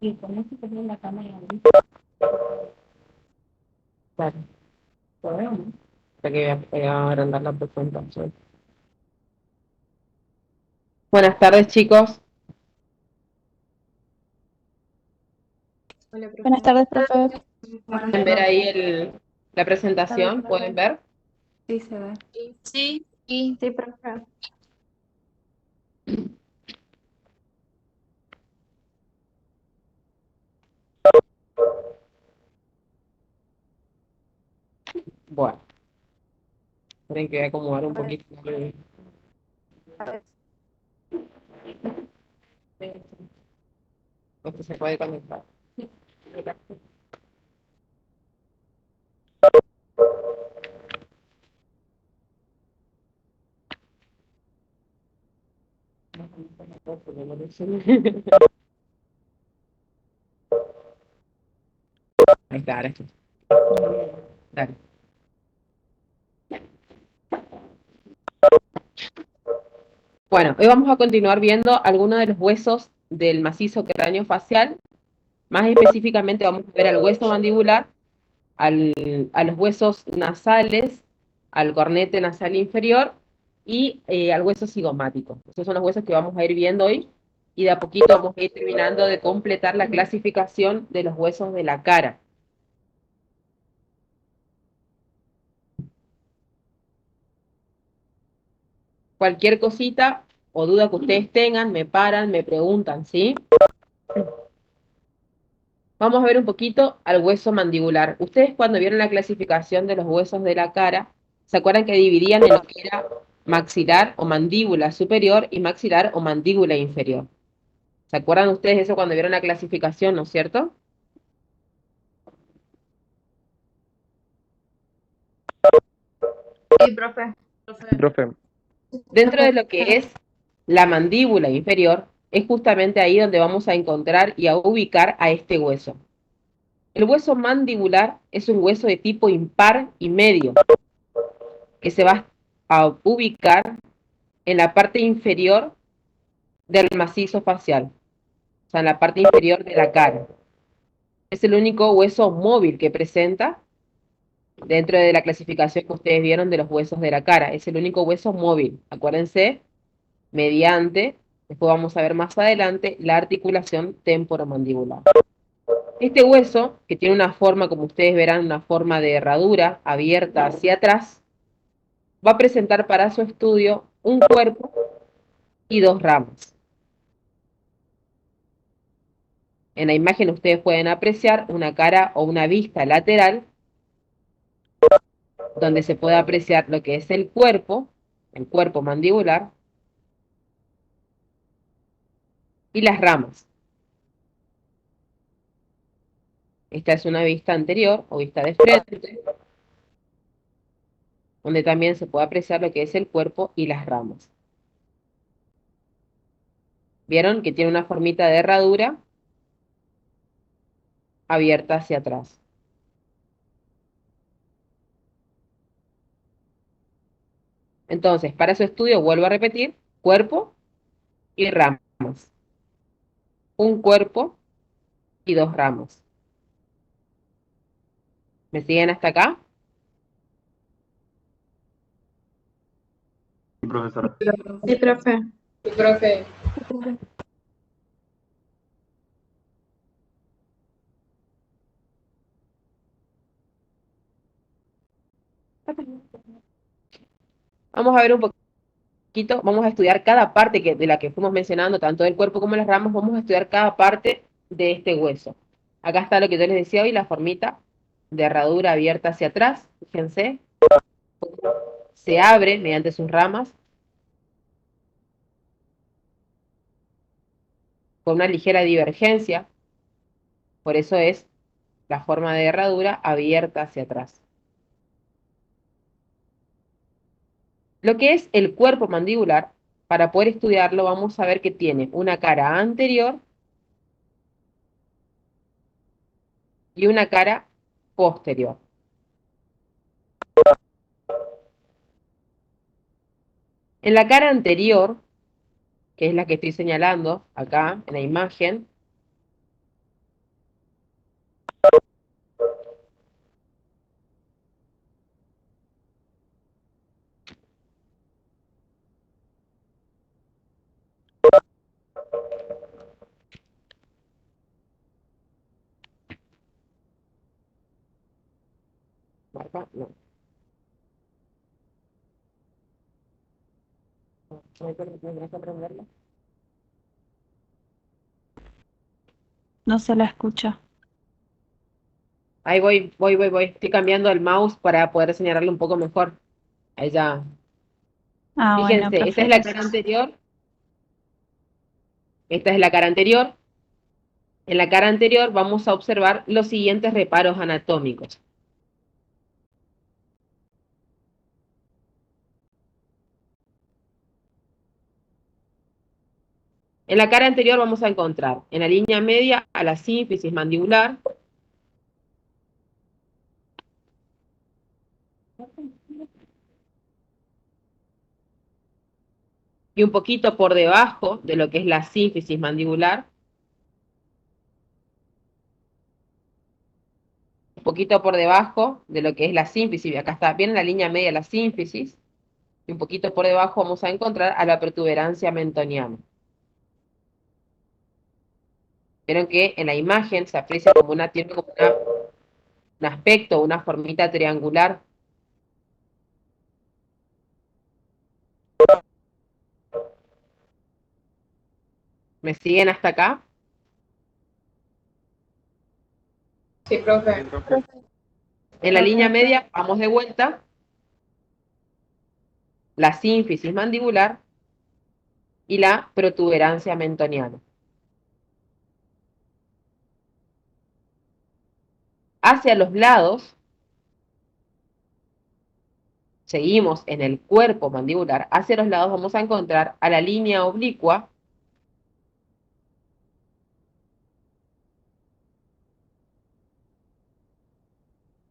Y con eso tengo la cámara ahí. Claro. Bueno, hasta que voy a agrandar la presentación. Buenas tardes, chicos. Hola, profe. Buenas tardes, profe. ¿Pueden ver ahí la presentación? ¿Pueden ver? Sí, se ve. Sí, Sí, profe. Bueno, tienen que acomodar un poquito. Esto se puede conectar. Ahí está, ahora sí. Dale. Bueno, hoy vamos a continuar viendo algunos de los huesos del macizo cráneo facial. Más específicamente vamos a ver al hueso mandibular, a los huesos nasales, al cornete nasal inferior y al hueso cigomático. Esos son los huesos que vamos a ir viendo hoy y de a poquito vamos a ir terminando de completar la clasificación de los huesos de la cara. Cualquier cosita o duda que ustedes tengan, me paran, me preguntan, ¿sí? Vamos a ver un poquito al hueso mandibular. Ustedes cuando vieron la clasificación de los huesos de la cara, ¿se acuerdan que dividían en lo que era maxilar o mandíbula superior y maxilar o mandíbula inferior? ¿Se acuerdan ustedes de eso cuando vieron la clasificación, no es cierto? Sí, profe. Profe, Dentro de lo que es la mandíbula inferior, es justamente ahí donde vamos a encontrar y a ubicar a este hueso. El hueso mandibular es un hueso de tipo impar y medio, que se va a ubicar en la parte inferior del macizo facial, o sea, en la parte inferior de la cara. Es el único hueso móvil que presenta dentro de la clasificación que ustedes vieron de los huesos de la cara. Es el único hueso móvil. Acuérdense, mediante, después vamos a ver más adelante, la articulación temporomandibular. Este hueso, que tiene una forma, como ustedes verán, una forma de herradura abierta hacia atrás, va a presentar para su estudio un cuerpo y dos ramas. En la imagen ustedes pueden apreciar una cara o una vista lateral, donde se puede apreciar lo que es el cuerpo mandibular, y las ramas. Esta es una vista anterior o vista de frente, donde también se puede apreciar lo que es el cuerpo y las ramas. ¿Vieron que tiene una formita de herradura abierta hacia atrás? Entonces, para su estudio, vuelvo a repetir, cuerpo y ramas. Un cuerpo y dos ramas. ¿Me siguen hasta acá? sí, profesora. Sí, profe. sí, profe. Vamos a ver un poquito vamos a estudiar cada parte de la que fuimos mencionando, tanto del cuerpo como las ramas, vamos a estudiar cada parte de este hueso. Acá está lo que yo les decía hoy, la formita de herradura abierta hacia atrás, fíjense, se abre mediante sus ramas con una ligera divergencia, por eso es la forma de herradura abierta hacia atrás. Lo que es el cuerpo mandibular, para poder estudiarlo, vamos a ver que tiene una cara anterior y una cara posterior. En la cara anterior, que es la que estoy señalando acá en la imagen, marca, no, no hay que aprenderla. No se la escucha. Ahí voy. Estoy cambiando el mouse para poder señalarlo un poco mejor. Ahí ya. Ah, bueno, Fíjense, esta profe, es la cara gracias. anterior, esta es la cara anterior. En la cara anterior vamos a observar los siguientes reparos anatómicos. En la cara anterior vamos a encontrar en la línea media a la sínfisis mandibular, y un poquito por debajo de lo que es la sínfisis mandibular, un poquito por debajo de lo que es la sínfisis, acá está bien en la línea media la sínfisis, y un poquito por debajo vamos a encontrar a la protuberancia mentoniana. Vieron que en la imagen se aprecia como tiene como un aspecto, una formita triangular. ¿Me siguen hasta acá? Sí, profe. En la línea media vamos de vuelta, la sínfisis mandibular y la protuberancia mentoniana. Hacia los lados, seguimos en el cuerpo mandibular, hacia los lados vamos a encontrar a la línea oblicua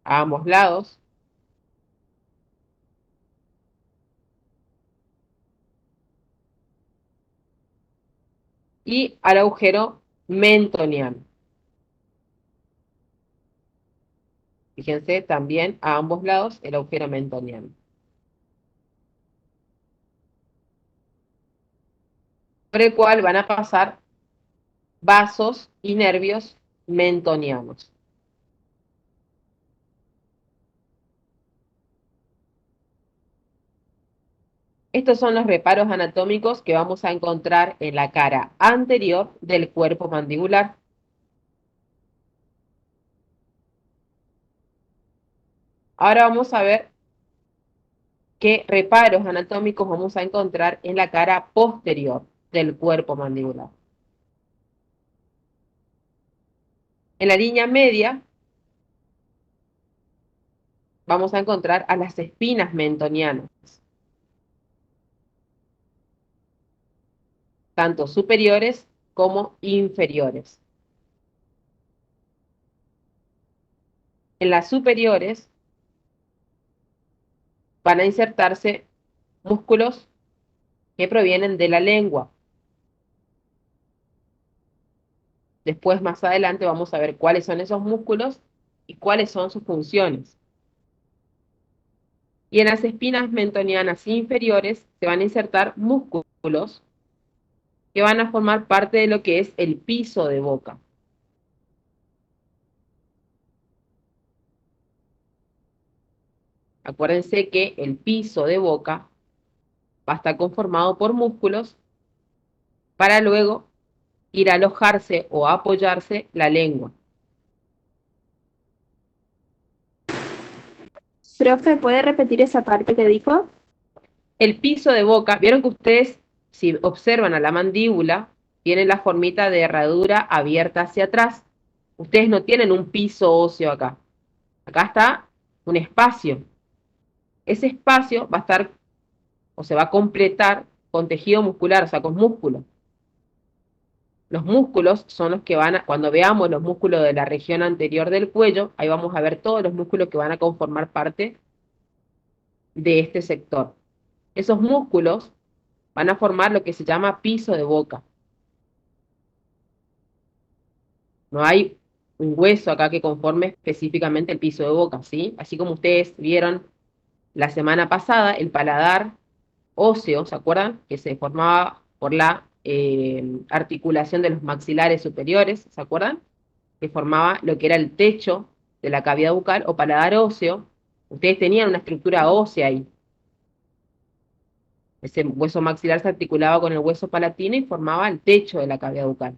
a ambos lados y al agujero mentoniano. Fíjense también a ambos lados el agujero mentoniano. Por el cual van a pasar vasos y nervios mentonianos. Estos son los reparos anatómicos que vamos a encontrar en la cara anterior del cuerpo mandibular. Ahora vamos a ver qué reparos anatómicos vamos a encontrar en la cara posterior del cuerpo mandibular. En la línea media vamos a encontrar a las espinas mentonianas, tanto superiores como inferiores. En las superiores van a insertarse músculos que provienen de la lengua. Después, más adelante, vamos a ver cuáles son esos músculos y cuáles son sus funciones. Y en las espinas mentonianas inferiores se van a insertar músculos que van a formar parte de lo que es el piso de boca. Acuérdense que el piso de boca va a estar conformado por músculos para luego ir a alojarse o a apoyarse la lengua. Profe, ¿puede repetir esa parte que dijo? El piso de boca, vieron que ustedes, si observan a la mandíbula, tiene la formita de herradura abierta hacia atrás. Ustedes no tienen un piso óseo acá. Acá está un espacio. Ese espacio va a estar o se va a completar con tejido muscular, o sea, con músculo. Los músculos son los que van a, cuando veamos los músculos de la región anterior del cuello, ahí vamos a ver todos los músculos que van a conformar parte de este sector. Esos músculos van a formar lo que se llama piso de boca. No hay un hueso acá que conforme específicamente el piso de boca, ¿sí? Así como ustedes vieron la semana pasada, el paladar óseo, ¿se acuerdan? Que se formaba por la articulación de los maxilares superiores, ¿se acuerdan? Que formaba lo que era el techo de la cavidad bucal o paladar óseo. Ustedes tenían una estructura ósea ahí. Ese hueso maxilar se articulaba con el hueso palatino y formaba el techo de la cavidad bucal.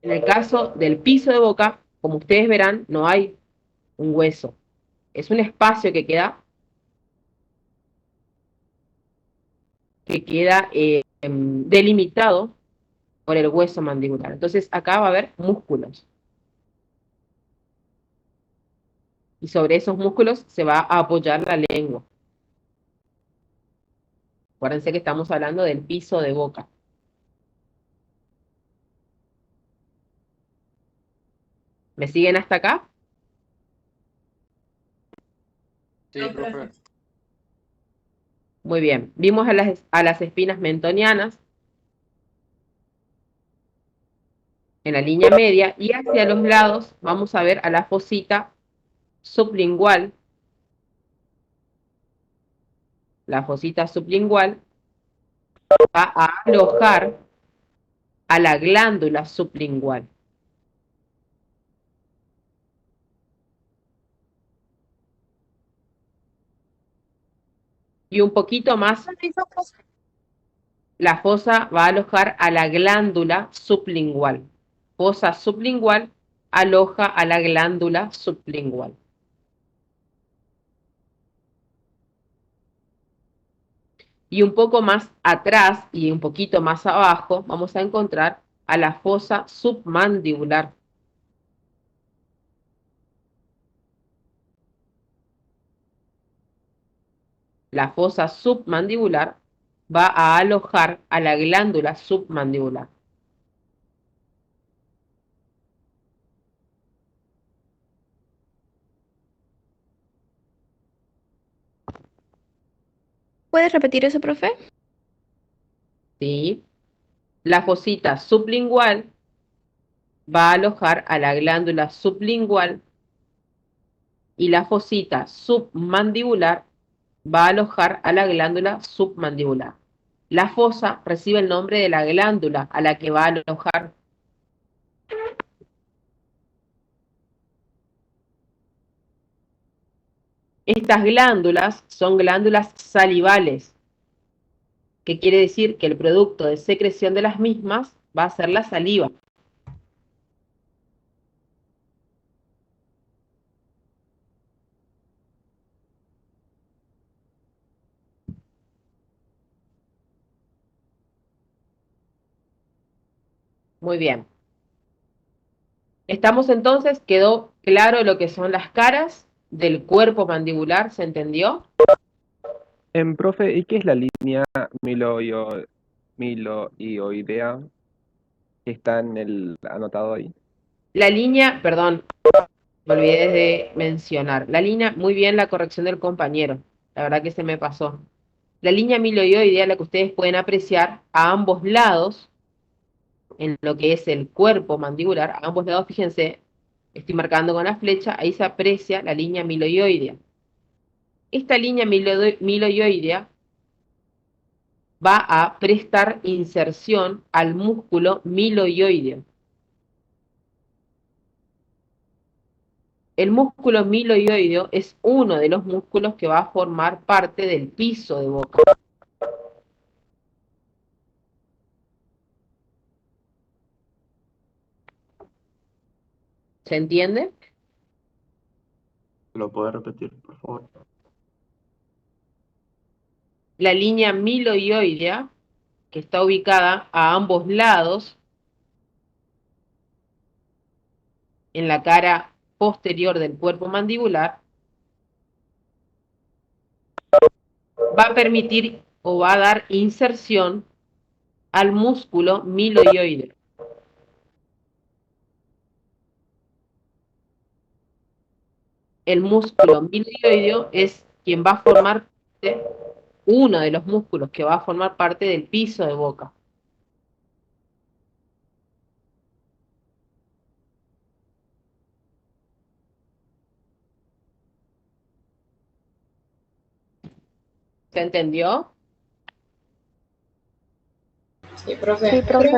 En el caso del piso de boca, como ustedes verán, no hay un hueso. Es un espacio que queda delimitado por el hueso mandibular. Entonces acá va a haber músculos. Y sobre esos músculos se va a apoyar la lengua. Acuérdense que estamos hablando del piso de boca. ¿Me siguen hasta acá? Sí, profe. Muy bien. Vimos a las espinas mentonianas en la línea media y hacia los lados vamos a ver a la fosita sublingual. La fosita sublingual va a alojar a la glándula sublingual. Y un poquito más, la fosa va a alojar a la glándula sublingual. Fosa sublingual aloja a la glándula sublingual. Y un poco más atrás y un poquito más abajo vamos a encontrar a la fosa submandibular. La fosa submandibular va a alojar a la glándula submandibular. ¿Puedes repetir eso, profe? ¿Sí? La fosita sublingual va a alojar a la glándula sublingual y la fosita submandibular va a alojar a la glándula submandibular. La fosa recibe el nombre de la glándula a la que va a alojar. Estas glándulas son glándulas salivales, que quiere decir que el producto de secreción de las mismas va a ser la saliva. Muy bien. Estamos entonces, quedó claro lo que son las caras del cuerpo mandibular, ¿se entendió? Profe, ¿y qué es la línea miloioidea que está en el anotado ahí? La línea, perdón, me olvidé de mencionar. La línea, muy bien la corrección del compañero. La verdad que se me pasó. La línea miloioidea, la que ustedes pueden apreciar a ambos lados, en lo que es el cuerpo mandibular, a ambos lados, fíjense, estoy marcando con la flecha, ahí se aprecia la línea miloioidea. Esta línea miloioidea va a prestar inserción al músculo miloioideo. El músculo miloioideo es uno de los músculos que va a formar parte del piso de boca. ¿Se entiende? ¿Lo puede repetir, por favor? La línea miloioidea, que está ubicada a ambos lados en la cara posterior del cuerpo mandibular, va a permitir o va a dar inserción al músculo miloioideo. El músculo miloioideo es quien va a formar parte, uno de los músculos que va a formar parte del piso de boca. ¿Se entendió? Sí, profe. Sí, profe.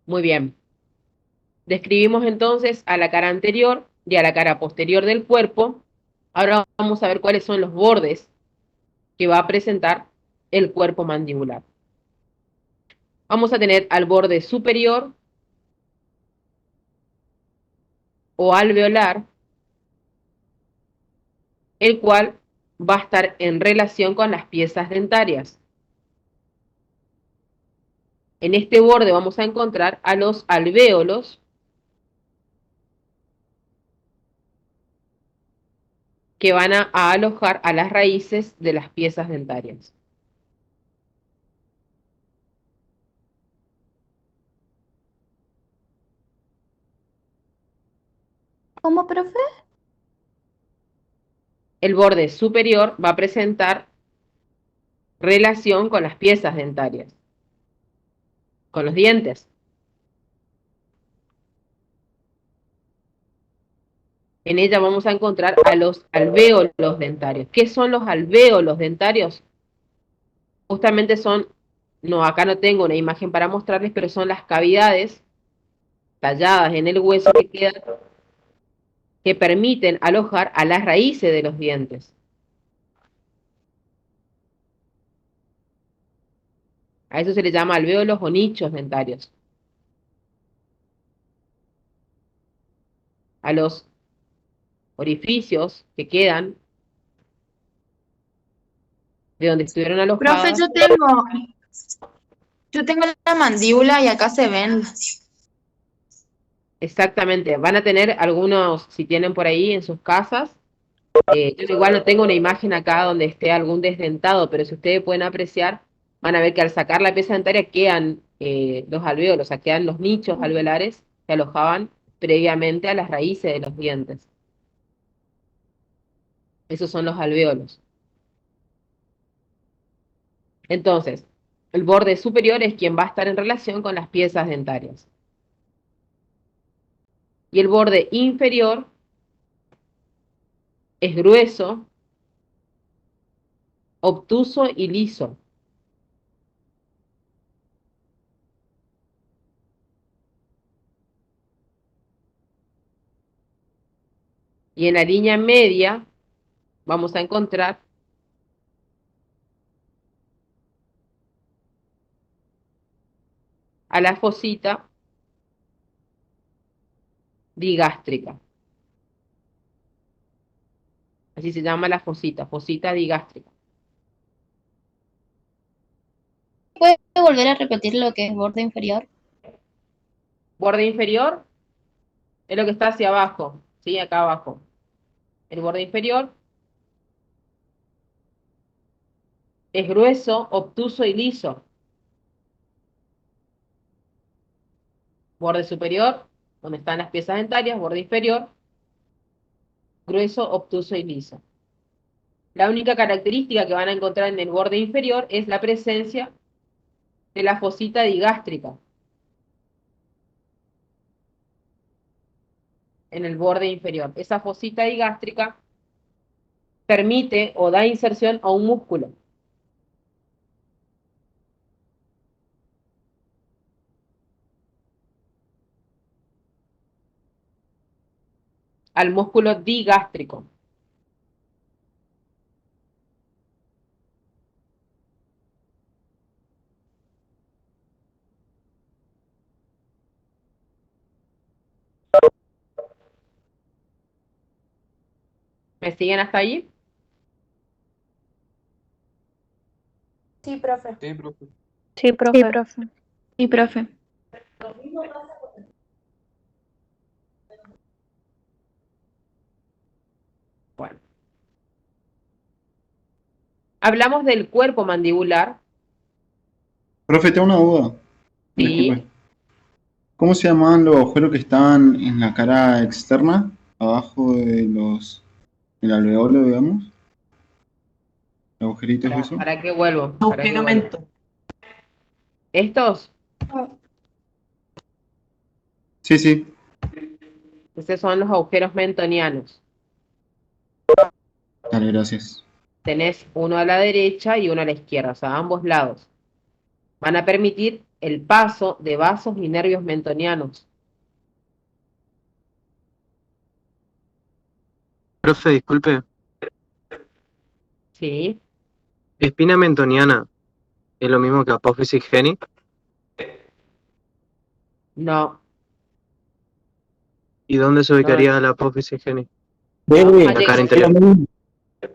Muy bien. Describimos entonces a la cara anterior y a la cara posterior del cuerpo. Ahora vamos a ver cuáles son los bordes que va a presentar el cuerpo mandibular. Vamos a tener al borde superior o alveolar, el cual va a estar en relación con las piezas dentarias. En este borde vamos a encontrar a los alvéolos, que van a alojar a las raíces de las piezas dentarias. ¿Cómo, profe? El borde superior va a presentar relación con las piezas dentarias, con los dientes. En ella vamos a encontrar a los alvéolos dentarios. ¿Qué son los alvéolos dentarios? Justamente son, no, acá no tengo una imagen para mostrarles, pero son las cavidades talladas en el hueso que quedan, que permiten alojar a las raíces de los dientes. A eso se le llama alvéolos o nichos dentarios. A los orificios que quedan de donde estuvieron Profe, alojadas. yo tengo la mandíbula y acá se ven. Exactamente, van a tener algunos, si tienen por ahí en sus casas. Yo igual no tengo una imagen acá donde esté algún desdentado, pero si ustedes pueden apreciar, van a ver que al sacar la pieza dentaria quedan los alvéolos, o sea, quedan los nichos alveolares que alojaban previamente a las raíces de los dientes. Esos son los alvéolos. Entonces, el borde superior es quien va a estar en relación con las piezas dentarias. Y el borde inferior es grueso, obtuso y liso. Y en la línea media vamos a encontrar a la fosita digástrica. Así se llama la fosita, fosita digástrica. ¿Puede volver a repetir lo que es borde inferior? Borde inferior es lo que está hacia abajo, ¿sí? Acá abajo. El borde inferior es grueso, obtuso y liso. Borde superior, donde están las piezas dentarias, borde inferior, grueso, obtuso y liso. La única característica que van a encontrar en el borde inferior es la presencia de la fosita digástrica en el borde inferior. Esa fosita digástrica permite o da inserción a un músculo. Al músculo digástrico. ¿Me siguen hasta ahí? Sí, profe. Sí, profe. Sí, Sí, profe. profe. Sí, profe. Bueno. Hablamos del cuerpo mandibular, Profe, tengo una duda. ¿sí? Disculpe. ¿Cómo se llaman los agujeros que están en la cara externa, abajo de del alveolo, digamos? ¿Los agujeritos ¿Para, eso? para qué vuelvo? ¿Para qué vuelvo? Estos, Sí, sí. estos son los agujeros mentonianos. Dale, gracias. Tenés uno a la derecha y uno a la izquierda, o sea, a ambos lados. Van a permitir el paso de vasos y nervios mentonianos. Profe, disculpe, ¿Sí? ¿espina mentoniana es lo mismo que apófisis geni? No, ¿Y dónde se no, ubicaría la apófisis geni? vamos Sí, a La cara llegar. interior.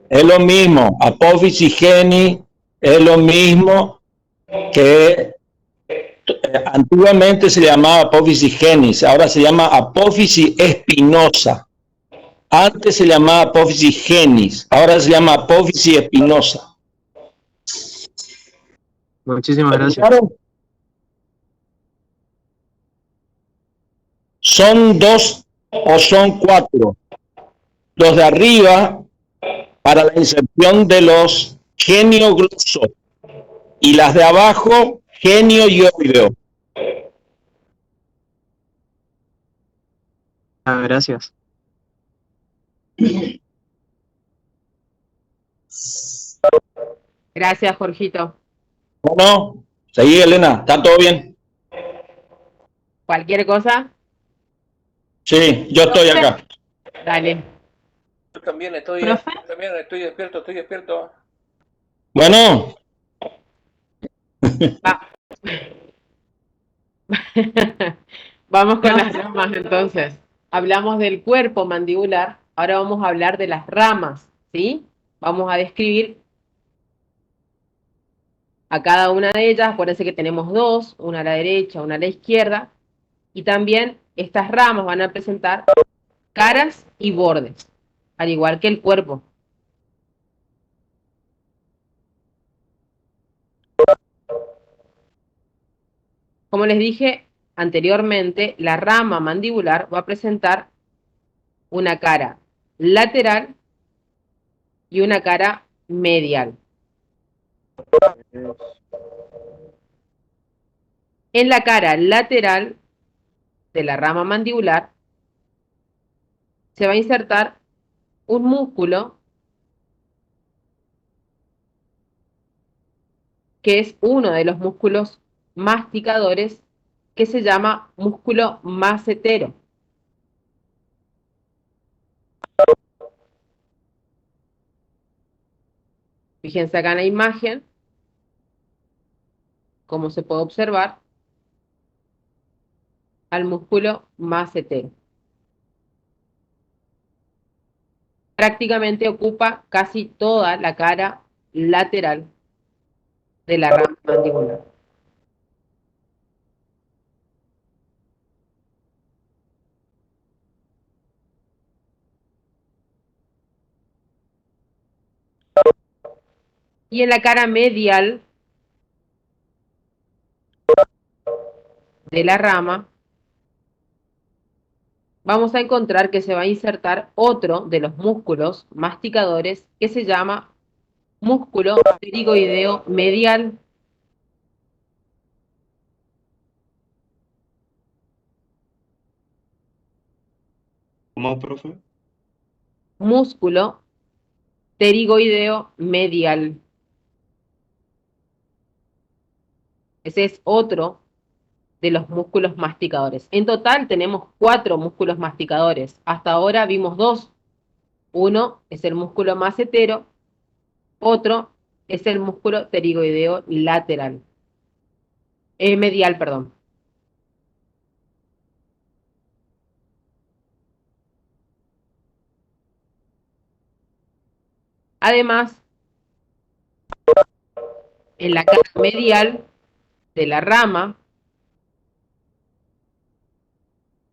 es lo mismo. Apófisis geni es lo mismo que antiguamente se llamaba apófisis genis, ahora se llama apófisis espinosa. Antes se llamaba apófisis genis, ahora se llama apófisis espinosa. Muchísimas gracias. ¿Escucharon? Son dos o son cuatro. Los de arriba para la inserción de los genio-glosos y las de abajo genio-ioideo. Ah, gracias. Gracias, Jorgito. Bueno, seguí, Elena, ¿está todo bien? Cualquier cosa, Sí, yo estoy acá. dale. Yo también estoy despierto. Bueno, Va. Vamos con las ramas entonces. Hablamos del cuerpo mandibular, ahora vamos a hablar de las ramas, ¿sí? Vamos a describir a cada una de ellas. Acuérdense que tenemos dos, una a la derecha, una a la izquierda, y también estas ramas van a presentar caras y bordes, al igual que el cuerpo. Como les dije anteriormente, la rama mandibular va a presentar una cara lateral y una cara medial. En la cara lateral de la rama mandibular se va a insertar un músculo que es uno de los músculos masticadores que se llama músculo macetero. Fíjense acá en la imagen, como se puede observar, al músculo macetero. Prácticamente ocupa casi toda la cara lateral de la rama mandibular. Y en la cara medial de la rama vamos a encontrar que se va a insertar otro de los músculos masticadores que se llama músculo pterigoideo medial. ¿Cómo, profe? Músculo pterigoideo medial. Ese es otro de los músculos masticadores. En total tenemos 4 músculos masticadores. Hasta ahora vimos 2. Uno es el músculo macetero, otro es el músculo pterigoideo lateral. Medial, perdón. Además, en la cara medial de la rama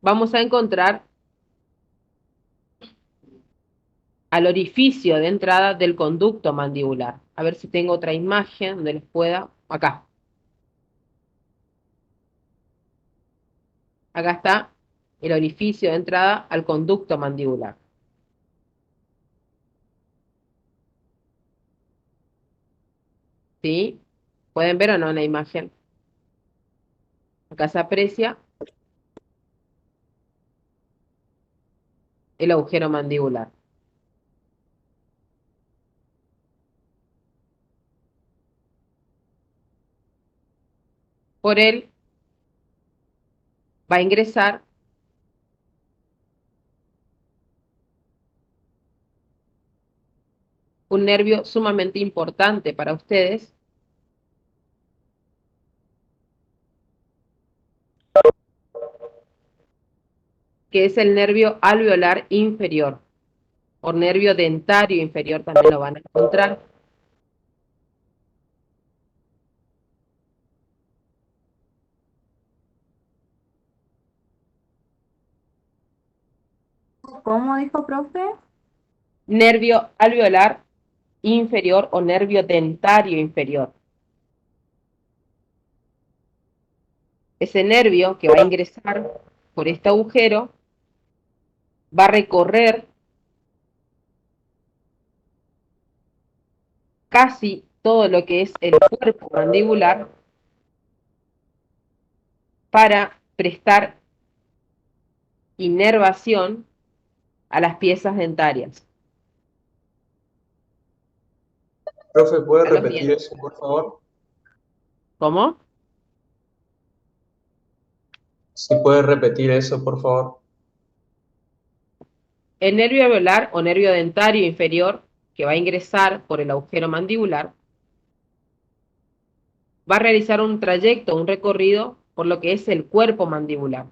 vamos a encontrar al orificio de entrada del conducto mandibular. A ver si tengo otra imagen donde les pueda. Acá. Acá está el orificio de entrada al conducto mandibular. ¿Sí? ¿Pueden ver o no en la imagen? Acá se aprecia el agujero mandibular. Por él va a ingresar un nervio sumamente importante para ustedes, que es el nervio alveolar inferior, o nervio dentario inferior también lo van a encontrar. ¿Cómo dijo, profe? Nervio alveolar inferior o nervio dentario inferior. Ese nervio que va a ingresar por este agujero va a recorrer casi todo lo que es el cuerpo mandibular para prestar inervación a las piezas dentarias. Profe, ¿puede ¿Ya lo repetir tienen? eso, por favor? ¿Cómo? Si puede repetir eso, por favor. El nervio alveolar o nervio dentario inferior, que va a ingresar por el agujero mandibular, va a realizar un trayecto, un recorrido por lo que es el cuerpo mandibular.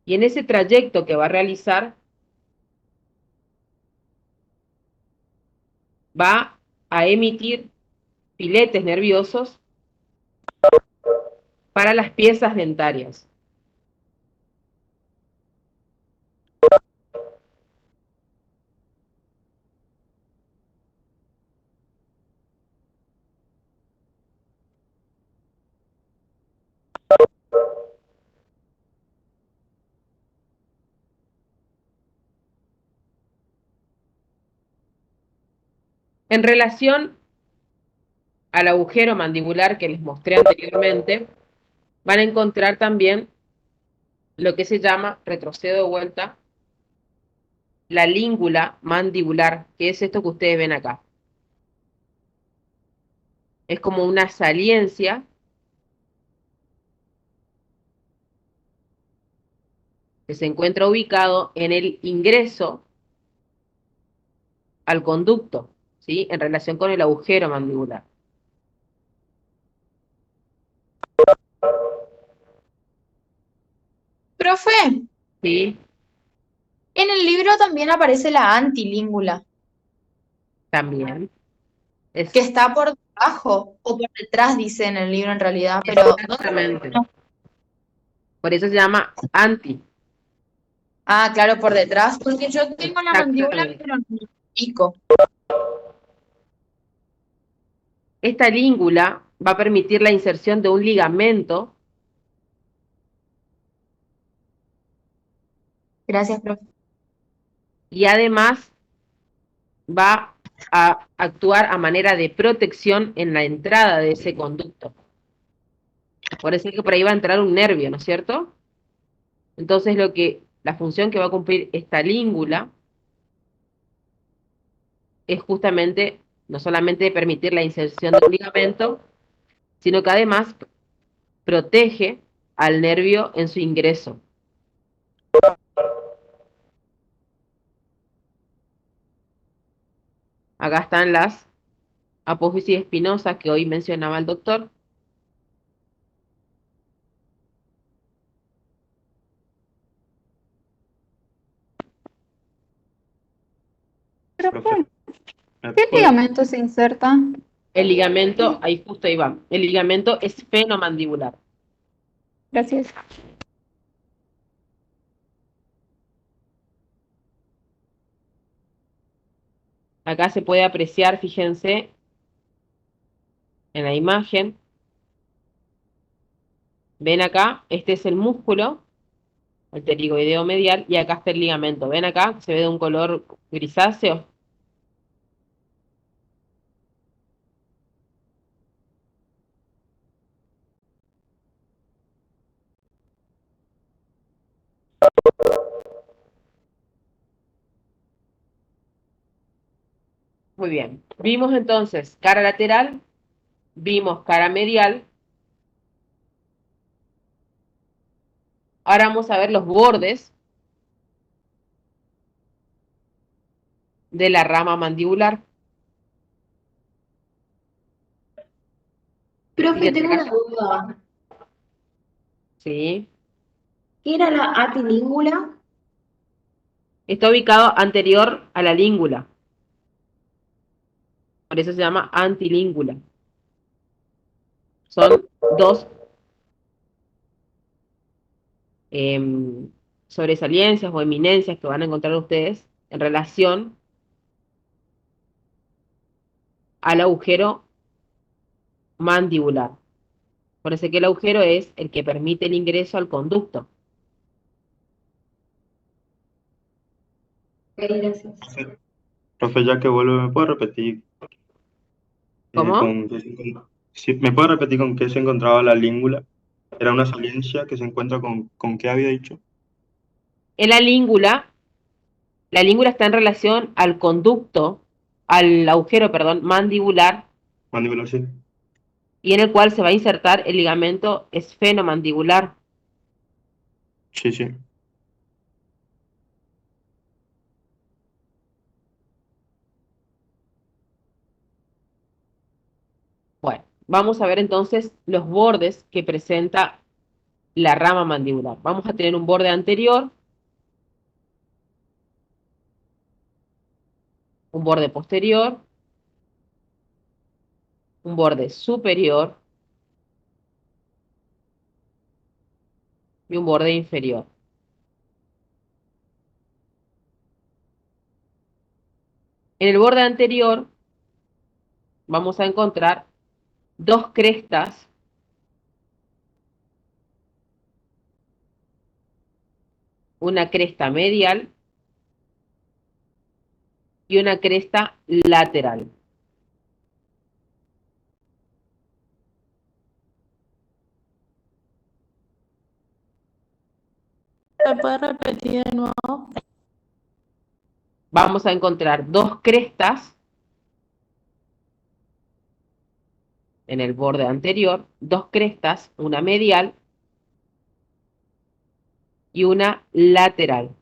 Y en ese trayecto que va a realizar, va a emitir filetes nerviosos para las piezas dentarias. En relación al agujero mandibular que les mostré anteriormente, van a encontrar también lo que se llama, retrocedo de vuelta, la língula mandibular, que es esto que ustedes ven acá. Es como una saliencia que se encuentra ubicado en el ingreso al conducto, ¿sí? En relación con el agujero mandibular. Profe, ¿Sí? en el libro también aparece la antilíngula, También. Es que está por debajo o por detrás, dice en el libro en realidad, pero exactamente. no. Por eso se llama anti. Ah, claro, por detrás, porque yo tengo la mandíbula, Exactamente. pero no el pico. Esta língula va a permitir la inserción de un ligamento Gracias, profe. y además va a actuar a manera de protección en la entrada de ese conducto. Por eso es que por ahí va a entrar un nervio, ¿no es cierto? Entonces la función que va a cumplir esta língula es justamente no solamente permitir la inserción de un ligamento, sino que además protege al nervio en su ingreso. Acá están las apófisis espinosas que hoy mencionaba el doctor. profe. ¿Qué ligamento se inserta? El ligamento, ahí justo ahí va. El ligamento esfenomandibular. Gracias. Acá se puede apreciar, fíjense, en la imagen. Ven acá, este es el músculo, el pterigoideo medial, y acá está el ligamento. ¿Ven acá? Se ve de un color grisáceo. Muy bien. Vimos entonces cara lateral, vimos cara medial. Ahora vamos a ver los bordes de la rama mandibular. Profe, tengo una duda. Sí. ¿Qué era la atilíngula? Está ubicado anterior a la língula. Por eso se llama antilíngula. Son dos sobresaliencias o eminencias que van a encontrar ustedes en relación al agujero mandibular. Parece que el agujero es el que permite el ingreso al conducto. Gracias. Profe, ya que vuelve, ¿me puede repetir? ¿Cómo? Sí, ¿me puede repetir con qué se encontraba la língula? ¿Era una saliencia que se encuentra con qué había dicho? En la língula está en relación al conducto, al agujero, perdón, mandibular, Mandíbula, sí. y en el cual se va a insertar el ligamento esfenomandibular. Sí, sí. Bueno, vamos a ver entonces los bordes que presenta la rama mandibular. Vamos a tener un borde anterior, un borde posterior, un borde superior y un borde inferior. En el borde anterior vamos a encontrar dos crestas una cresta medial y una cresta lateral. ¿Se puede repetir de nuevo? Vamos a encontrar dos crestas en el borde anterior, dos crestas, una medial y una lateral.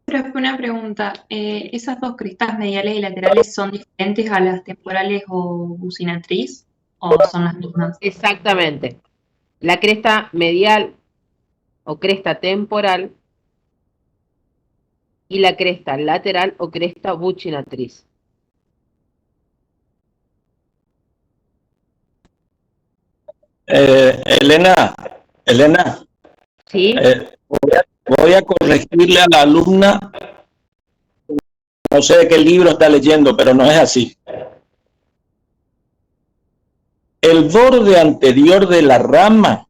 Pero una pregunta, ¿esas dos crestas mediales y laterales son diferentes a las temporales o bucinatriz o son las mismas? Exactamente. La cresta medial o cresta temporal y la cresta lateral o cresta buccinatriz. Elena, ¿sí? Voy a corregirle a la alumna, no sé de qué libro está leyendo, pero no es así. El borde anterior de la rama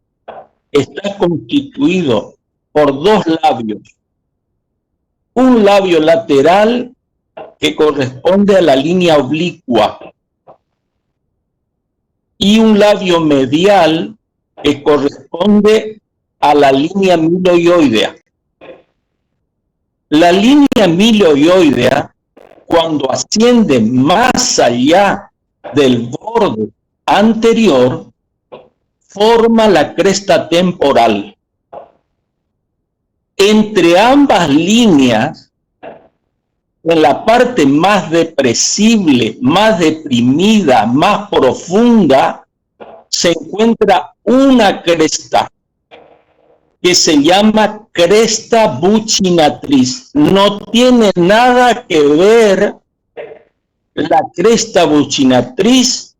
está constituido por dos labios. Un labio lateral que corresponde a la línea oblicua y un labio medial que corresponde a la línea miloioidea. La línea miloioidea, cuando asciende más allá del borde anterior, forma la cresta temporal. Entre ambas líneas, en la parte más depresible, más deprimida, más profunda, se encuentra una cresta que se llama cresta buccinatriz. No tiene nada que ver la cresta buccinatriz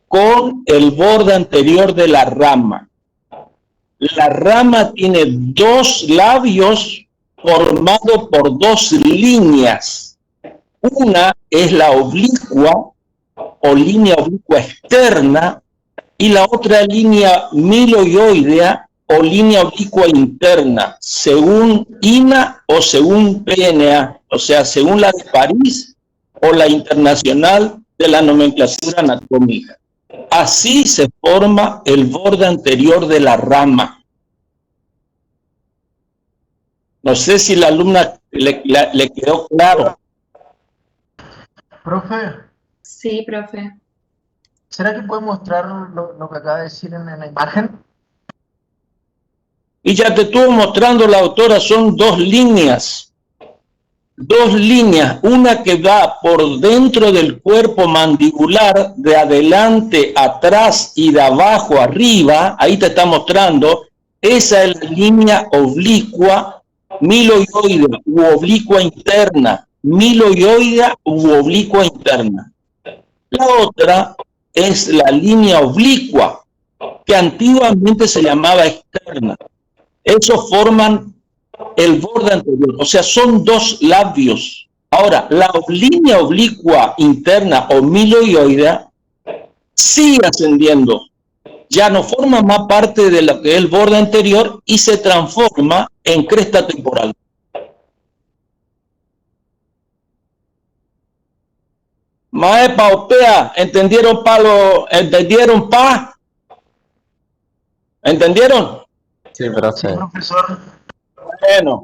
con el borde anterior de la rama. La rama tiene dos labios formados por dos líneas. Una es la oblicua o línea oblicua externa y la otra línea miloioidea o línea oblicua interna, según INA o según PNA, o sea, según la de París o la internacional de la nomenclatura anatómica. Así se forma el borde anterior de la rama. No sé si la alumna le quedó claro. Profe, Sí, profe. ¿será que puede mostrar lo que acaba de decir en la imagen? Y ya te estuvo mostrando la autora, son dos líneas, una que va por dentro del cuerpo mandibular, de adelante, atrás y de abajo arriba, ahí te está mostrando, esa es la línea oblicua miloioidea u oblicua interna, miloioidea u oblicua interna. La otra es la línea oblicua, que antiguamente se llamaba externa. Esos forman el borde anterior, o sea, son dos labios. Ahora, la línea oblicua interna o miloioidea sigue ascendiendo. Ya no forma más parte de lo que es el borde anterior y se transforma en cresta temporal. Maepa, opea, ¿entendieron ¿entendieron pa? ¿Entendieron? Sí, profe. Sí, profesor.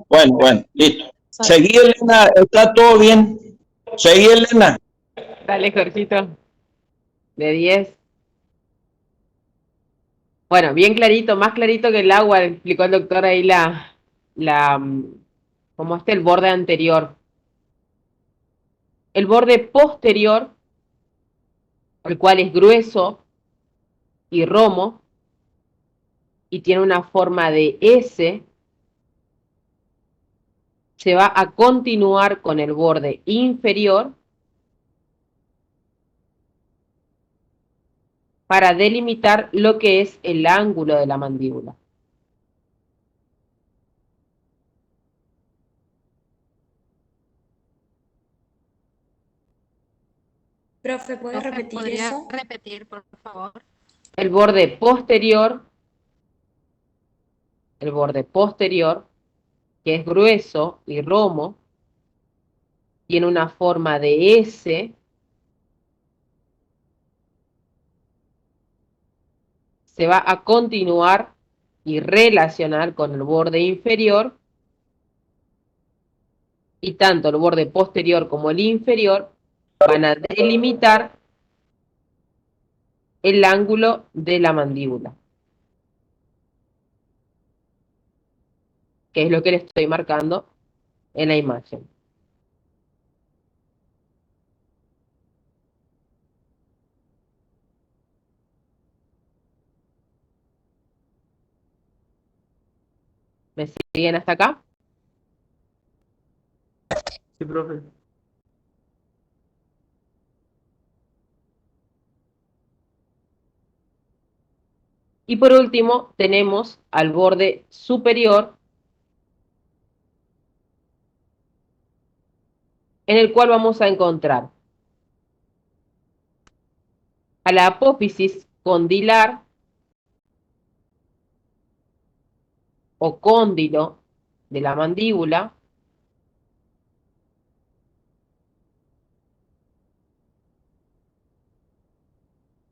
Bueno, listo. Seguí, Elena, está todo bien. Seguí, Elena. Dale, Jorgito. De 10. Bueno, bien clarito, más clarito que el agua, explicó el doctor ahí como el borde anterior. El borde posterior, el cual es grueso y romo, y tiene una forma de S, se va a continuar con el borde inferior para delimitar lo que es el ángulo de la mandíbula. Profe, ¿puedes repetir eso? repetir, por favor? El borde posterior, que es grueso y romo, tiene una forma de S, se va a continuar y relacionar con el borde inferior, y tanto el borde posterior como el inferior van a delimitar el ángulo de la mandíbula, que es lo que les estoy marcando en la imagen. ¿Me siguen hasta acá? Sí, profe. Y por último tenemos al borde superior, en el cual vamos a encontrar a la apófisis condilar o cóndilo de la mandíbula,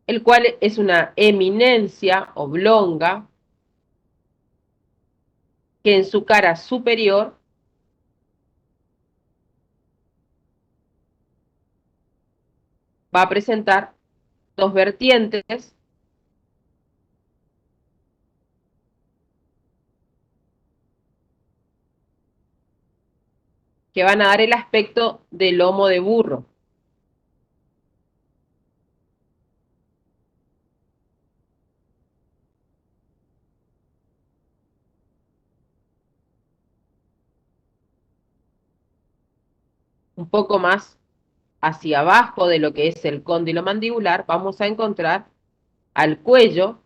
el cual es una eminencia oblonga que en su cara superior va a presentar dos vertientes que van a dar el aspecto de lomo de burro. un poco más hacia abajo de lo que es el cóndilo mandibular, vamos a encontrar al cuello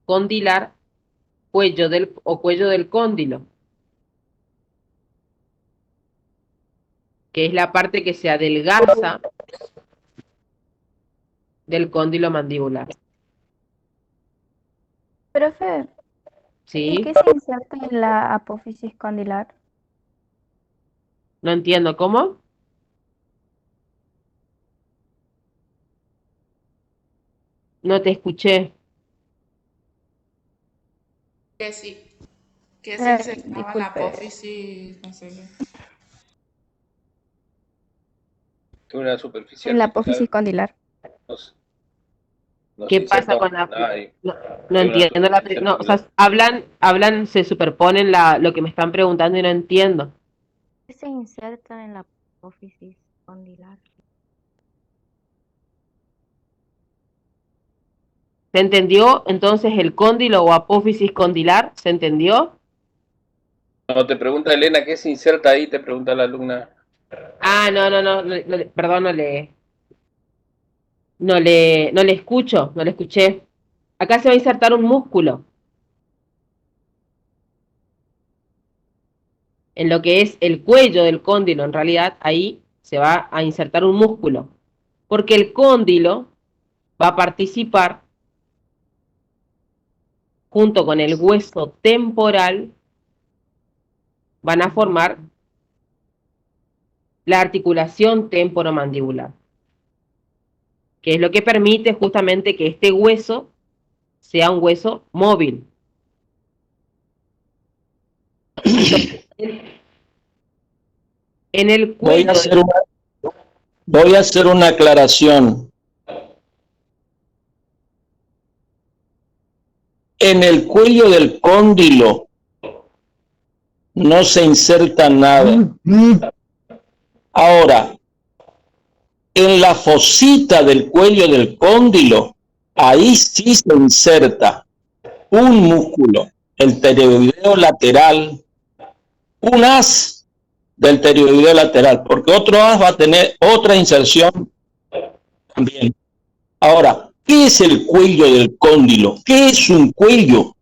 condilar, cuello del cóndilo, que es la parte que se adelgaza del cóndilo mandibular. Profe, ¿Sí? ¿y qué se inserta en la apófisis condilar? No entiendo, ¿cómo? No te escuché. Que sí, que Eh, se insertaba la disculpe. apófisis, no sé qué. Tuve una superficie En la articular, apófisis condilar. no ¿Qué se pasa inserta con la...? nada ahí. No Hay una entiendo. superficie No, o sea, articular. hablan, se superponen lo que me están preguntando y no entiendo. ¿Qué se inserta en la apófisis condilar? ¿Se entendió entonces el cóndilo o apófisis condilar? ¿Se entendió? No, te pregunta Elena qué se inserta ahí, te pregunta la alumna. Ah, perdón, no le escucho, no le escuché. Acá se va a insertar un músculo. En lo que es el cuello del cóndilo, en realidad, ahí se va a insertar un músculo. Porque el cóndilo va a participar junto con el hueso temporal, van a formar la articulación temporomandibular, que es lo que permite justamente que este hueso sea un hueso móvil. En el Voy cuello... a hacer una aclaración. En el cuello del cóndilo no se inserta nada. Ahora, en la fosita del cuello del cóndilo, ahí sí se inserta un músculo, el pterioideo lateral, un haz del pterioideo lateral, porque otro haz va a tener otra inserción también. Ahora, ¿qué es el cuello del cóndilo? ¿Qué es un cuello?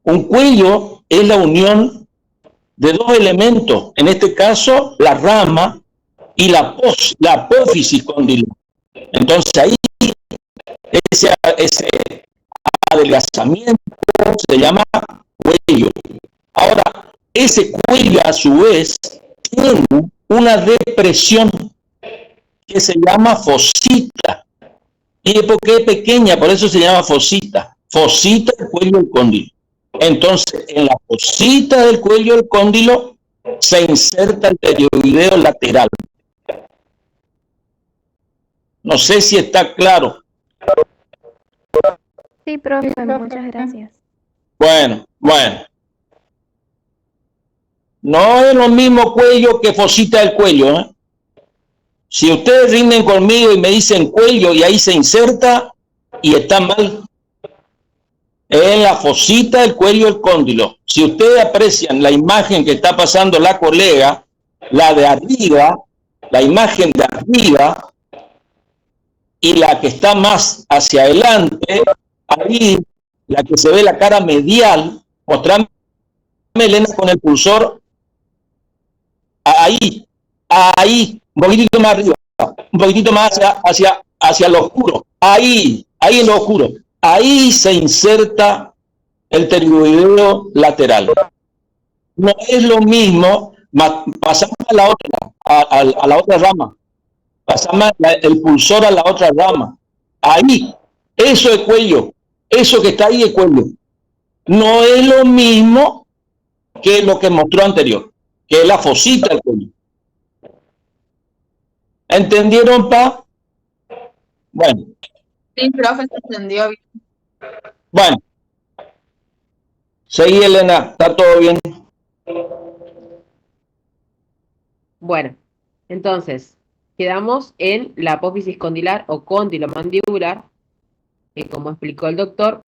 Un cuello es la unión de dos elementos, en este caso la rama y la apófisis condilar. Entonces ahí ese adelgazamiento se llama cuello. Ahora, ese cuello a su vez tiene una depresión que se llama fosita. ¿Y por qué es pequeña? Por eso se llama fosita. Fosita del cuello del cóndilo. Entonces, en la fosita del cuello del cóndilo se inserta el pterioideo lateral. No sé si está claro. Sí, profe, muchas gracias. Bueno. No es lo mismo cuello que fosita del cuello, ¿eh? Si ustedes rinden conmigo y me dicen cuello y ahí se inserta y está mal, en la fosita del cuello del cóndilo. Si ustedes aprecian la imagen que está pasando la colega, la de arriba, la imagen de arriba y la que está más hacia adelante, ahí la que se ve la cara medial, mostrame Elena con el pulsor, ahí, un poquitito más arriba, un poquitito más hacia lo oscuro, ahí en lo oscuro. Ahí se inserta el pterioideo lateral. No es lo mismo, pasamos a la otra rama, pasamos el pulsor a la otra rama. Ahí, eso es cuello, eso que está ahí es cuello. No es lo mismo que lo que mostró anterior, que es la fosita del cuello. ¿Entendieron, pa? Bueno. Sí, profe, se entendió bien. Bueno. Seguí, Elena, ¿está todo bien? Bueno, entonces, quedamos en la apófisis condilar o condilomandibular, que como explicó el doctor,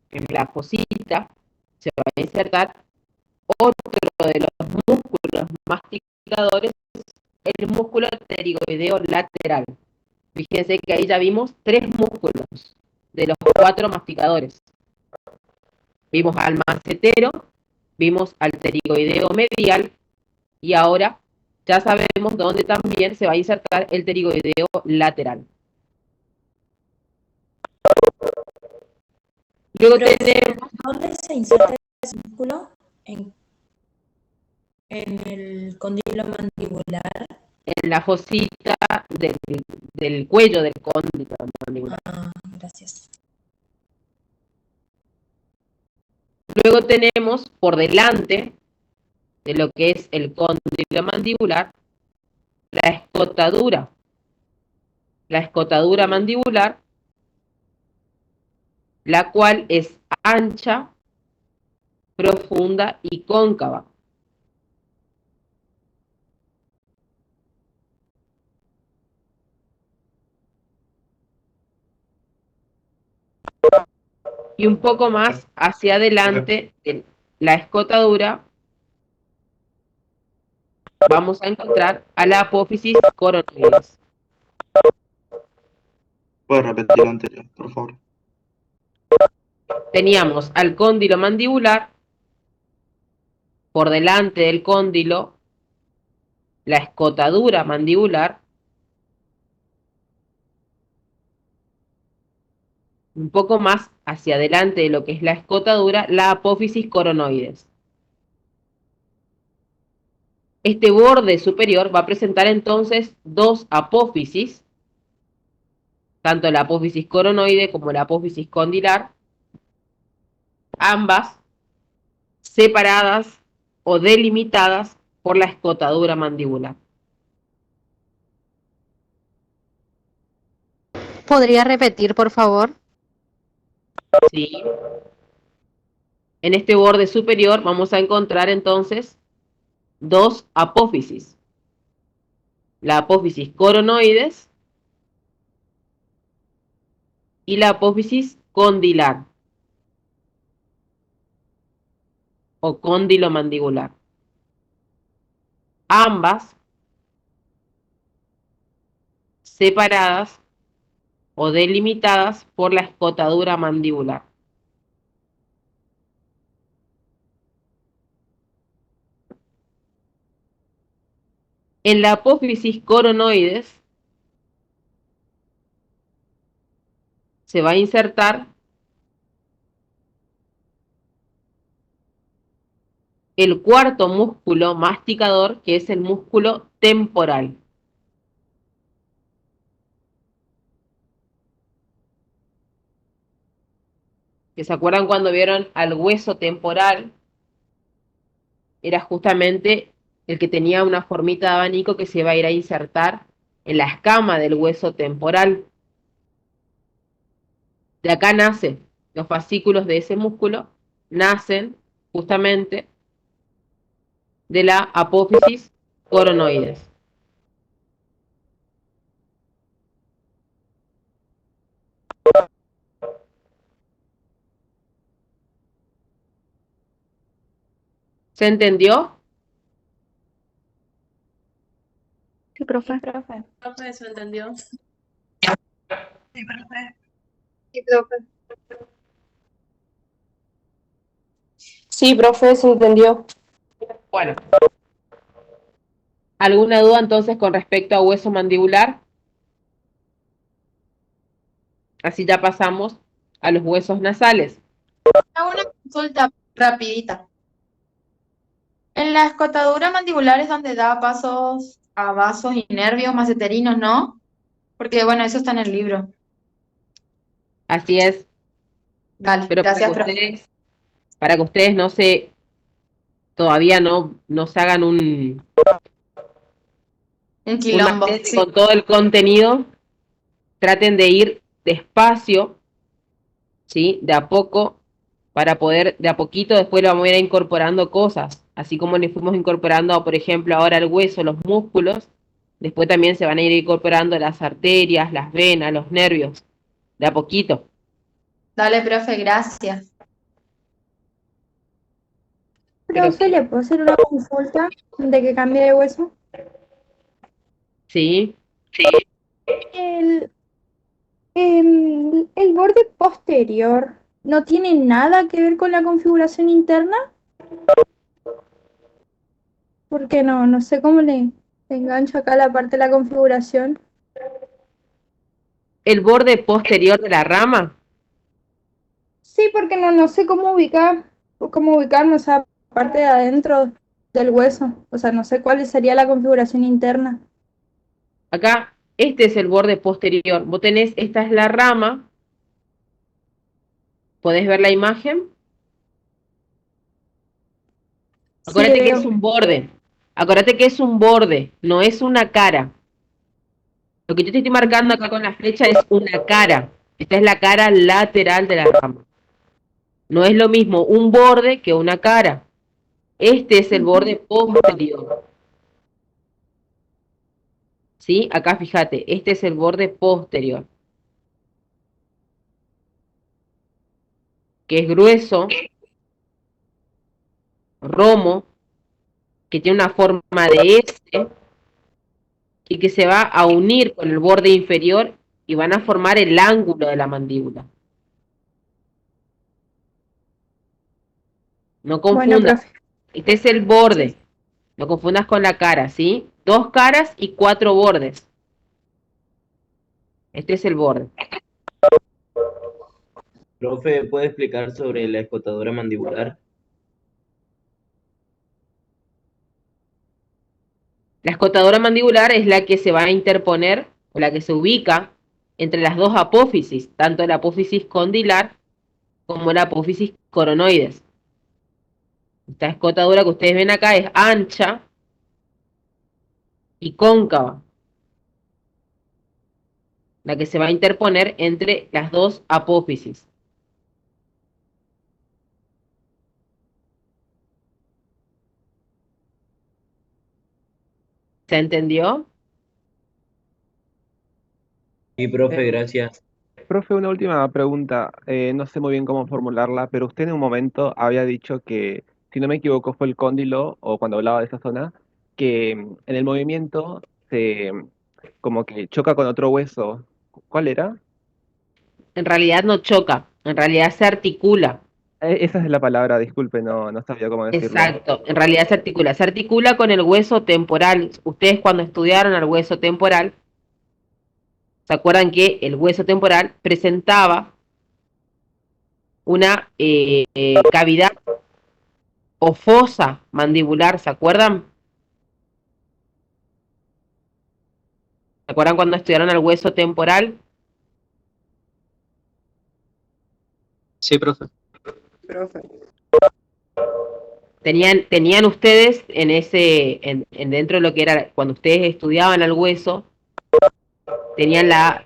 en la fosita se va a insertar otro de los músculos masticadores el músculo pterigoideo lateral. Fíjense que ahí ya vimos 3 músculos de los 4 masticadores. Vimos al macetero, vimos al pterigoideo medial y ahora ya sabemos dónde también se va a insertar el pterigoideo lateral. Luego tenemos... ¿Dónde se inserta ese músculo? En el cóndilo mandibular. En la fosita del cuello del cóndilo mandibular. Ah, gracias. Luego tenemos por delante de lo que es el cóndilo mandibular la escotadura. La escotadura mandibular, la cual es ancha, profunda y cóncava. Y un poco más hacia adelante de la escotadura vamos a encontrar a la apófisis coronoides. ¿Puedes repetir lo anterior, por favor? Teníamos al cóndilo mandibular, por delante del cóndilo, la escotadura mandibular, un poco más hacia adelante de lo que es la escotadura, la apófisis coronoides. Este borde superior va a presentar entonces 2 apófisis, tanto la apófisis coronoide como la apófisis condilar, ambas separadas o delimitadas por la escotadura mandibular. ¿Podría repetir, por favor? ¿Sí? En este borde superior vamos a encontrar entonces 2 apófisis. La apófisis coronoides y la apófisis condilar o cóndilo mandibular. Ambas separadas o delimitadas por la escotadura mandibular. En la apófisis coronoides se va a insertar el cuarto músculo masticador, que es el músculo temporal. ¿Que se acuerdan cuando vieron al hueso temporal? Era justamente el que tenía una formita de abanico que se va a ir a insertar en la escama del hueso temporal. De acá nacen los fascículos de ese músculo, nacen justamente de la apófisis coronoides. ¿Se entendió? Sí, profe. Profe, ¿se entendió? Sí, profe. Sí, profe. Sí, profe, se entendió. Bueno. ¿Alguna duda entonces con respecto a hueso mandibular? Así ya pasamos a los huesos nasales. Hago una consulta rapidita. En la escotadura mandibular es donde da pasos a vasos y nervios maceterinos, ¿no? Porque, bueno, eso está en el libro. Así es. Vale, Pero gracias, profe. para que ustedes todavía no se hagan un quilombo, machete sí. con todo el contenido, traten de ir despacio, ¿sí? De a poco, para poder, de a poquito, después le vamos a ir incorporando cosas, así como le fuimos incorporando, por ejemplo, ahora el hueso, los músculos, después también se van a ir incorporando las arterias, las venas, los nervios, de a poquito. Dale, profe, gracias. Pero Profe, ¿le puedo hacer una consulta de que cambie de hueso? sí, El, el borde posterior no tiene nada que ver con la configuración interna, porque no sé cómo le engancho acá la parte de la configuración. el borde posterior de la rama. Sí, porque no sé cómo ubicarme esa parte de adentro del hueso. O sea, no sé cuál sería la configuración interna. Acá, este es el borde posterior. Vos tenés, esta es la rama. ¿Podés ver la imagen? Sí, Acuérdate que veo. es un borde. Acuérdate que es un borde, no es una cara. Lo que yo te estoy marcando acá con la flecha es una cara. Esta es la cara lateral de la rama. No es lo mismo un borde que una cara. Este es el borde posterior. ¿Sí? Acá fíjate, este es el borde posterior. Que es grueso, romo, que tiene una forma de S y que se va a unir con el borde inferior y van a formar el ángulo de la mandíbula. No Bueno, confundas. profe. Este es el borde. No confundas con la cara, ¿sí? 2 caras y 4 bordes. Este es el borde. Profe, ¿puede explicar sobre la escotadura mandibular? La escotadura mandibular es la que se va a interponer, o la que se ubica entre las dos apófisis, tanto la apófisis condilar como la apófisis coronoides. Esta escotadura que ustedes ven acá es ancha y cóncava, la que se va a interponer entre las dos apófisis. ¿Se entendió? Sí, profe, gracias. Profe, una última pregunta. No sé muy bien cómo formularla, pero usted en un momento había dicho que, si no me equivoco, fue el cóndilo, o cuando hablaba de esa zona, que en el movimiento se como que choca con otro hueso. ¿Cuál era? En realidad no choca, en realidad se articula. Esa es la palabra, disculpe, no sabía cómo decirlo. Exacto, en realidad se articula con el hueso temporal. Ustedes cuando estudiaron el hueso temporal, ¿se acuerdan que el hueso temporal presentaba una cavidad o fosa mandibular? ¿Se acuerdan? ¿Se acuerdan cuando estudiaron el hueso temporal? Sí, profe. Tenían ustedes en dentro de lo que era, cuando ustedes estudiaban el hueso, tenían la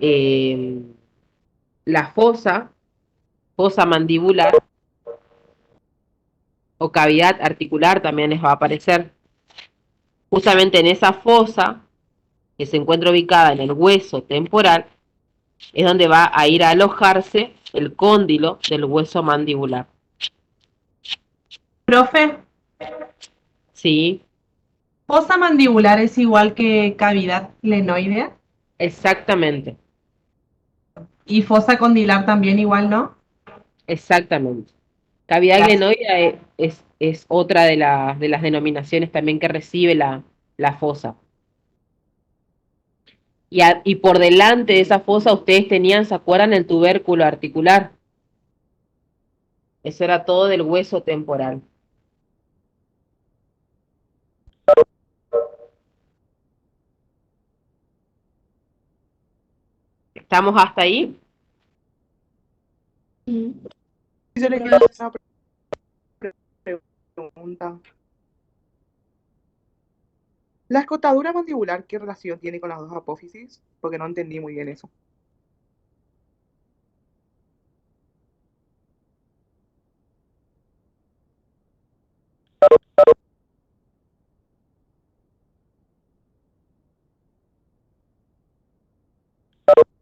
fosa mandibular, o cavidad articular también les va a aparecer. Justamente en esa fosa, que se encuentra ubicada en el hueso temporal, es donde va a ir a alojarse el cóndilo del hueso mandibular. Profe, ¿Sí? ¿fosa mandibular es igual que cavidad glenoidea? Exactamente, Y fosa condilar también igual, ¿no? exactamente. Cavidad Gracias. glenoidea es otra de las denominaciones también que recibe la fosa. Y por delante de esa fosa ustedes tenían, ¿se acuerdan? El tubérculo articular. Eso era todo del hueso temporal. ¿Estamos hasta ahí? Yo le quiero hacer una pregunta. ¿La escotadura mandibular qué relación tiene con las dos apófisis? Porque no entendí muy bien eso.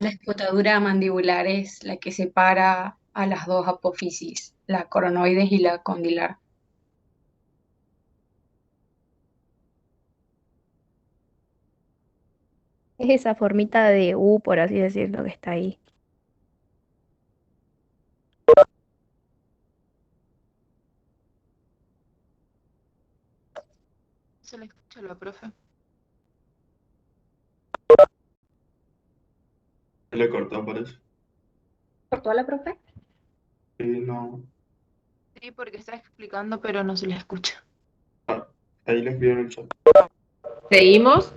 La escotadura mandibular es la que separa a las dos apófisis, la coronoides y la condilar. Es esa formita de U, por así decirlo, que está ahí. Se le escucha a la profe. Se le cortó, parece. ¿Cortó a la profe? Sí, no. Sí, porque está explicando, pero no se le escucha. Ahí les escribieron el chat. ¿Seguimos?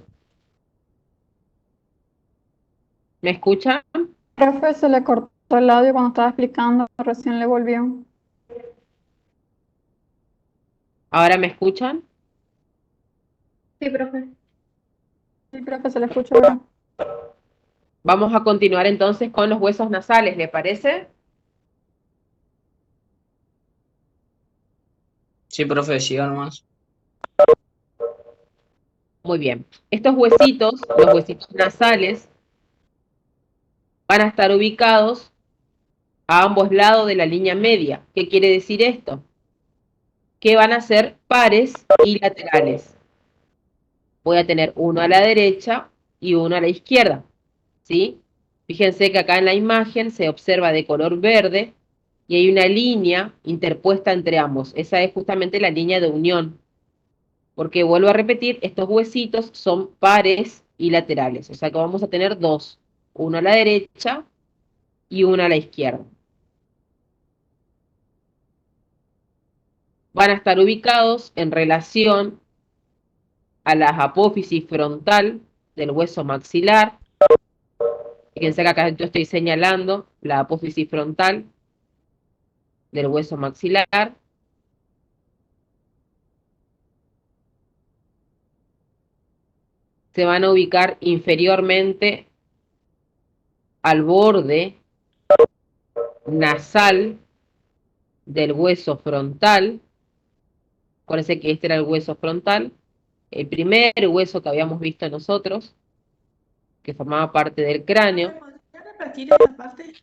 ¿Me escuchan? Profe, se le cortó el audio cuando estaba explicando, recién le volvió. ¿Ahora me escuchan? Sí, profe. Sí, profe, se le escucha ahora. Vamos a continuar entonces con los huesos nasales, ¿le parece? Sí, profe, siga nomás. Muy bien. Estos huesitos, los huesitos nasales, van a estar ubicados a ambos lados de la línea media. ¿Qué quiere decir esto? Que van a ser pares y laterales. Voy a tener uno a la derecha y uno a la izquierda, ¿sí? Fíjense que acá en la imagen se observa de color verde y hay una línea interpuesta entre ambos. Esa es justamente la línea de unión. Porque vuelvo a repetir, estos huesitos son pares y laterales. O sea que vamos a tener dos. Uno a la derecha y uno a la izquierda. Van a estar ubicados en relación a la apófisis frontal del hueso maxilar. Fíjense que acá yo estoy señalando la apófisis frontal del hueso maxilar. Se van a ubicar inferiormente al borde nasal del hueso frontal. Acuérdense que este era el hueso frontal, el primer hueso que habíamos visto nosotros, que formaba parte del cráneo. ¿Podría repetir esa parte?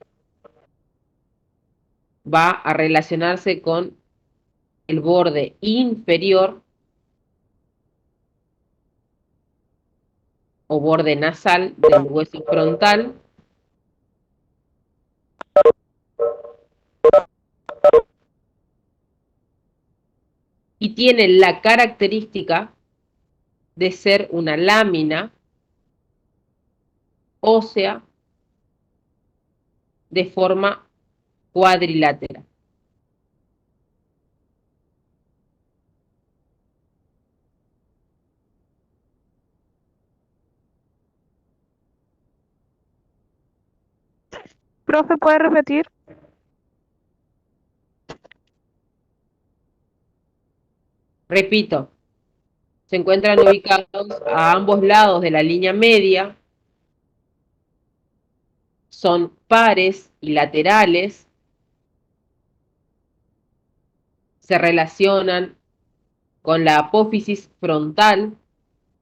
Va a relacionarse con el borde inferior o borde nasal del hueso frontal. Y tiene la característica de ser una lámina ósea de forma cuadrilátera. Profe, ¿puede repetir? Repito, se encuentran ubicados a ambos lados de la línea media, son pares y laterales, se relacionan con la apófisis frontal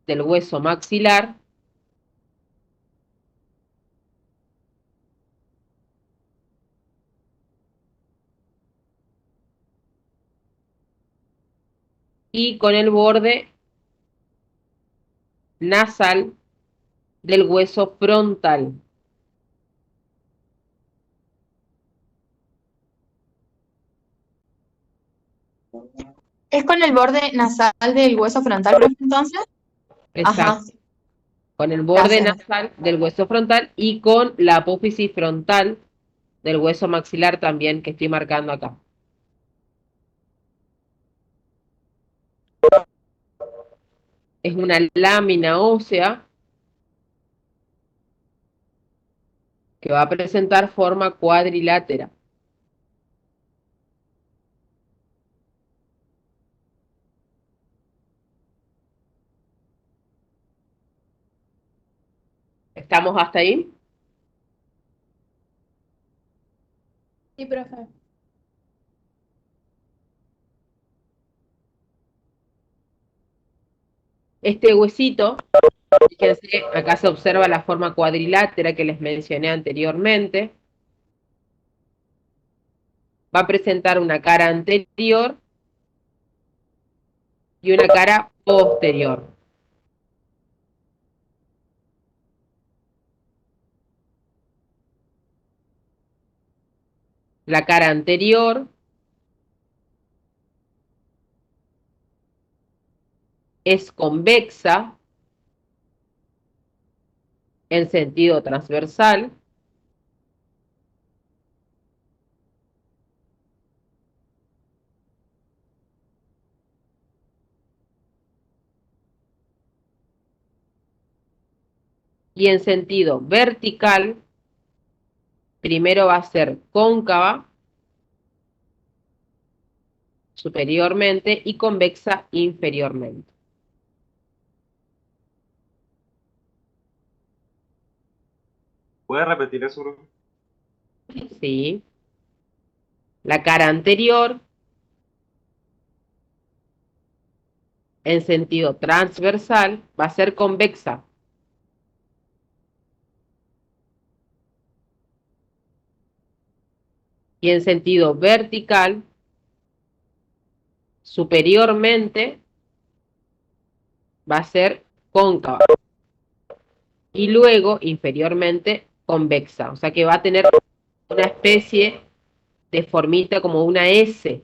del hueso maxilar y con el borde nasal del hueso frontal. ¿Es con el borde nasal del hueso frontal, profe, entonces? Ajá. Exacto. Con el borde Gracias. nasal del hueso frontal y con la apófisis frontal del hueso maxilar también, que estoy marcando acá. Es una lámina ósea que va a presentar forma cuadrilátera. ¿Estamos hasta ahí? Sí, profe. Este huesito, fíjense, acá se observa la forma cuadrilátera que les mencioné anteriormente. Va a presentar una cara anterior y una cara posterior. La cara anterior es convexa en sentido transversal. Y en sentido vertical, primero va a ser cóncava superiormente y convexa inferiormente. ¿Puedes repetir eso, bro? Sí. La cara anterior en sentido transversal va a ser convexa. Y en sentido vertical, superiormente, va a ser cóncava. Y luego, inferiormente, convexa. O sea que va a tener una especie de formita como una S